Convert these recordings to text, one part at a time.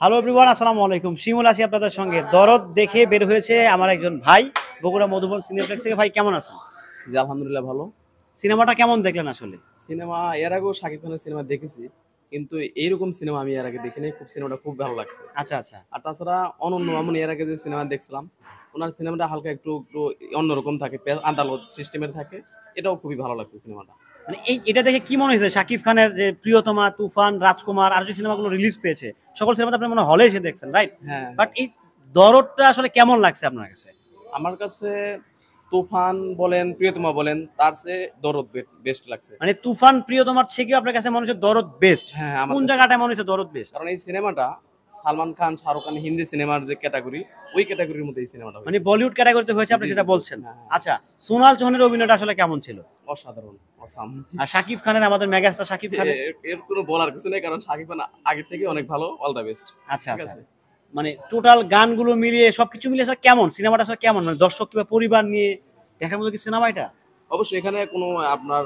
Hello everyone, আসসালামু আলাইকুম। শিমুল আছি আপনাদের সঙ্গে। দরদ দেখে বের হয়েছে আমার একজন ভাই, বগুড়া মধুবন সিনেপ্লেক্স থেকে। ভাই কেমন আছেন? জি, আলহামদুলিল্লাহ ভালো। সিনেমাটা কেমন দেখলেন আসলে? সিনেমা এর আগেও শাকিব খানের সিনেমা দেখেছি, কিন্তু এইরকম সিনেমা আমি এর আগে দেখিনি। সিনেমাটা খুব ভালো লাগছে। আচ্ছা আচ্ছা। আর তাছাড়া অনন্য মামুন এর আগে যে সিনেমা দেখছিলাম, ওনার সিনেমাটা হালকা একটু একটু অন্যরকম থাকে, আদালত সিস্টেমের থাকে। এটাও খুবই ভালো লাগছে সিনেমাটা। মানে এটা দেখে কি মনে হয়েছে? শাকিব খানের যে প্রিয়তমা, তুফান, রাজকুমার আর যে সিনেমাগুলো রিলিজ পেয়েছে, সকল সিনেমাতে আপনি মনে হয় হলে এসে দেখছেন, রাইট? হ্যাঁ, বাট এই দরদটা আসলে কেমন লাগছে আপনার কাছে? আমার কাছে তুফান বলেন, প্রিয়তমা বলেন, তার চেয়ে দরদ বেস্ট লাগছে। মানে তুফান প্রিয়তমার থেকে আপনার কাছে মনে হচ্ছে দরদ বেস্ট? হ্যাঁ, আমার কোন কাছে, জায়গাটা মনে হচ্ছে দরদ বেস্ট? কারণ এই সিনেমাটা সালমান খান, শাহরুখ খান হিন্দি সিনেমার যে ক্যাটাগরি, ওই ক্যাটাগরির মধ্যে এই সিনেমাটা মানে হয়েছে। বলিউড ক্যাটাগরিতে হয়েছে, আপনি জি জি সেটা জি, বলছেন। হ্যাঁ হ্যাঁ, আচ্ছা, সোনাল চৌহানের অভিনয়টা আসলে কেমন ছিল? অসাধারণ, অসাম। আর শাকিব খানের, আমাদের মেগাস্টার শাকিব খানের? এর কোনো বলার কিছু নেই, কারণ শাকিব খান আগের থেকে অনেক ভালো। All the best. আচ্ছা ঠিক আচ্ছা। আছে। মানে টোটাল গানগুলো মিলিয়ে সবকিছু মিলিয়ে আসলে কেমন সিনেমাটা, আসলে কেমন, মানে দর্শক কিংবা পরিবার নিয়ে দেখার মতো কি সিনেমা এটা? অবশ্যই এখানে কোনো আপনার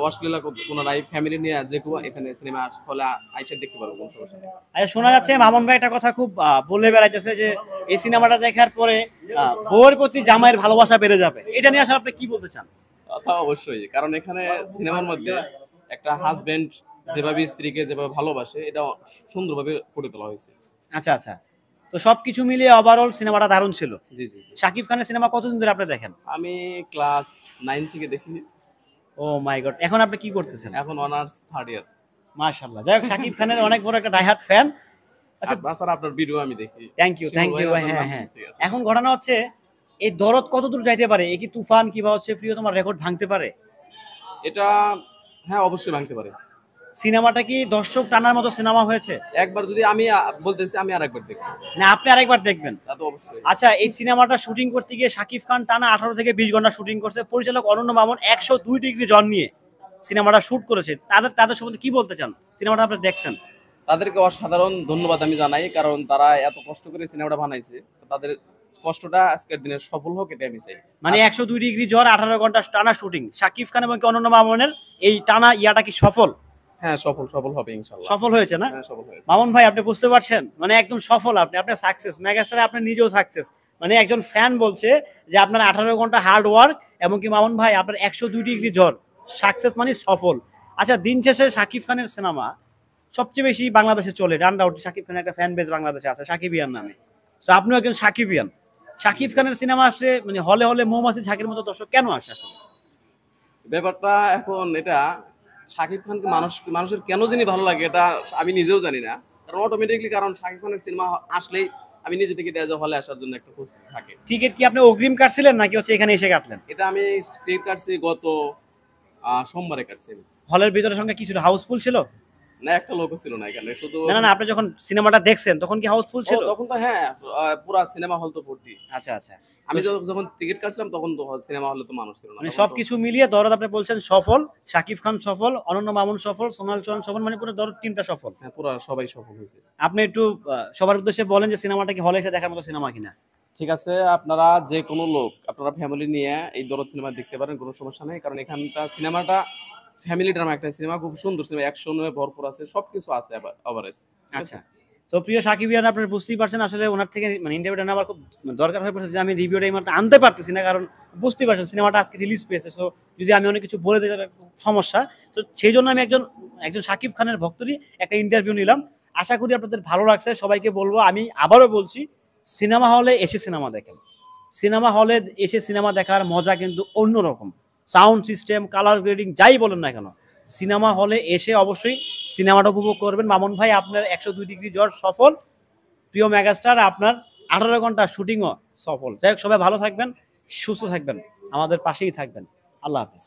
অশ্লীলা কোনো নাই। ফ্যামিলি নিয়ে যে কেউ এখানে সিনেমা হলে আইসা দেখতে পারবো, কোনো সমস্যা নেই। আচ্ছা, শোনা যাচ্ছে মামুন ভাই একটা কথা খুব বলে বেড়াইতেছে যে এই সিনেমাটা দেখার পরে বউয়ের প্রতি জামাইয়ের ভালোবাসা বেড়ে যাবে। এটা নিয়ে আসলে আপনি কি বলতে চান? তা অবশ্যই, কারণ এখানে সিনেমার মধ্যে একটা হাজবেন্ড যেভাবে স্ত্রীকে যেভাবে ভালোবাসে, এটা সুন্দরভাবে ফুটে তোলা হয়েছে। আচ্ছা আচ্ছা। তো সবকিছু মিলিয়ে ওভারঅল সিনেমাটা দারুণ ছিল। জি জি জি। শাকিব খানের সিনেমা কতদিন ধরে আপনি দেখেন? আমি ক্লাস 9 থেকে দেখি। ও মাই গড, এখন আপনি কি করতেছেন? এখন অনার্স থার্ড ইয়ার। মাশাআল্লাহ। যাই হোক, শাকিব খানের অনেক বড় একটা ডাইহার্ট ফ্যান। আচ্ছা, আর তাছাড়া আপনার ভিডিও আমি দেখি। থ্যাংক ইউ শিমুল থ্যাংক ভাই ইউ। আপনার হ্যাঁ নাম হ্যাঁ। ঠিক আছে। এখন ঘটনা হচ্ছে, এই দরদ কত দূর যাইতে পারে? এ কি তুফান কিংবা হচ্ছে প্রিয়তমার রেকর্ড ভাঙতে পারে? এটা হ্যাঁ, অবশ্যই ভাঙতে পারে। সিনেমাটা কি দর্শক টানার মতো সিনেমা হয়েছে? একবার যদি আমি বলতেছি, আমি আরেকবার দেখবো। না, আপনি আরেকবার দেখবেন? তা তো অবশ্যই। আচ্ছা, এই সিনেমাটা শুটিং করতে গিয়ে শাকিব খান টানা 18 থেকে 20 ঘন্টা শুটিং করছে। পরিচালক অনন্য মামুন 102 ডিগ্রি জ্বর নিয়ে সিনেমাটা শুট করেছে। তাদের তাদের সম্বন্ধে কি বলতে চান? সিনেমাটা আপনি দেখছেন? তাদেরকে অসাধারণ ধন্যবাদ আমি জানাই, কারণ তারা এত কষ্ট করে সিনেমাটা বানাইছে। তো তাদের কষ্টটা আজকের দিনে সফল হোক, এটা আমি চাই। মানে আর 102 ডিগ্রি জ্বর, 18 ঘন্টা টানা শুটিং, শাকিব খান এবং অনন্য মামুনের এই টানা ইয়াটা কি সফল? হ্যাঁ, সফল সফল হবে ইনশাল্লাহ। সফল হয়েছে না? হ্যাঁ, সফল হয়েছে। মামুন ভাই, আপনি বুঝতে পারছেন? মানে একদম সফল। আপনি আপনার সাকসেস, মেগাস্টারে আপনি নিজেও সাকসেস। মানে একজন ফ্যান বলছে যে আপনার 18 ঘন্টা হার্ড ওয়ার্ক এবং কি মামুন ভাই আপনার 102 ডিগ্রি জ্বর, সাকসেস মানে সফল। আচ্ছা, দিন শেষে শাকিব খানের সিনেমা সবচেয়ে বেশি বাংলাদেশে চলে। রান আউট শাকিব খানের একটা ফ্যান বেস বাংলাদেশে আছে সাকিবিয়ান নামে। তো আপনিও একজন সাকিবিয়ান। শাকিব খানের সিনেমা আসছে মানে হলে হলে মৌমাছি ঝাঁকের মতো দর্শক কেন আসে আসলে? ব্যাপারটা এখন এটা, শাকিব খানকে মানুষের কেন জানি ভালো লাগে, এটা আমি নিজেও জানি না। কারণ অটোমেটিকলি, কারণ শাকিব খানের সিনেমা আসলেই আমি নিজে থেকে দেওয়া হলে আসার জন্য একটা খোঁজ থাকে। টিকিট কি আপনি অগ্রিম কাটছিলেন নাকি হচ্ছে এখানে এসে কাটলেন? এটা আমি টিকিট কাটছি গত সোমবারে কাটছি আমি। হলের ভিতরে সঙ্গে কিছু হাউসফুল ছিল? না, একটা লোকও ছিল না এখানে, শুধু না না না, আপনি যখন সিনেমাটা দেখছেন তখন কি হাউসফুল ও ছিল? তখন তো হ্যাঁ, পুরা সিনেমা হল তো ভর্তি। আচ্ছা আচ্ছা। আমি যখন টিকিট কাটছিলাম তখন তো সিনেমা হলে তো মানুষ ছিল না, মানে তখন তো সবকিছু মিলিয়ে দরদ আপনি বলছেন সফল, শাকিব খান সফল, অনন্য মামুন সফল, সোনাল চৌহান সফল, মানে পুরো দরদ টিমটা সফল। হ্যাঁ, পুরা সবাই সফল হয়েছে। আপনি একটু সবার উদ্দেশ্যে বলেন যে সিনেমাটা কি হলে এসে দেখার মতো সিনেমা কিনা? ঠিক আছে, আপনারা যে কোনো লোক আপনারা ফ্যামিলি নিয়ে এই দরদ সিনেমা দেখতে পারেন, কোনো সমস্যা নেই। কারণ এখানটা সিনেমাটা ফ্যামিলি ড্রামা একটা সিনেমা, খুব সুন্দর সিনেমা, অ্যাকশনে ভরপুর আছে, সবকিছু আছে এভারেজ। আচ্ছা। তো প্রিয় সাকিবিয়ান, আপনারা বুঝতেই পারছেন আসলে ওনার থেকে মানে ইন্টারভিউটা নেওয়ার খুব দরকার হয়ে পড়েছে যে আমি রিভিউটা এই মাত্র আনতে পারতেছি না, কারণ বুঝতেই পারছেন সিনেমাটা আজকে রিলিজ পেয়েছে। সো যদি আমি অনেক কিছু বলে দিই তাহলে খুব সমস্যা। তো সেই জন্য আমি একজন একজন শাকিব খানের ভক্তরই একটা ইন্টারভিউ নিলাম। আশা করি আপনাদের ভালো লাগছে। সবাইকে বলবো, আমি আবারও বলছি, সিনেমা হলে এসে সিনেমা দেখেন। সিনেমা হলে এসে সিনেমা দেখার মজা কিন্তু অন্যরকম। সাউন্ড সিস্টেম, কালার গ্রেডিং যাই বলেন না কেন, সিনেমা হলে এসে অবশ্যই সিনেমাটা উপভোগ করবেন। মামুন ভাই আপনার 102 ডিগ্রি জ্বর সফল, প্রিয় মেগাস্টার আপনার 18 ঘন্টা শুটিংও সফল। যাই হোক, সবাই ভালো থাকবেন, সুস্থ থাকবেন, আমাদের পাশেই থাকবেন। আল্লাহ হাফিজ।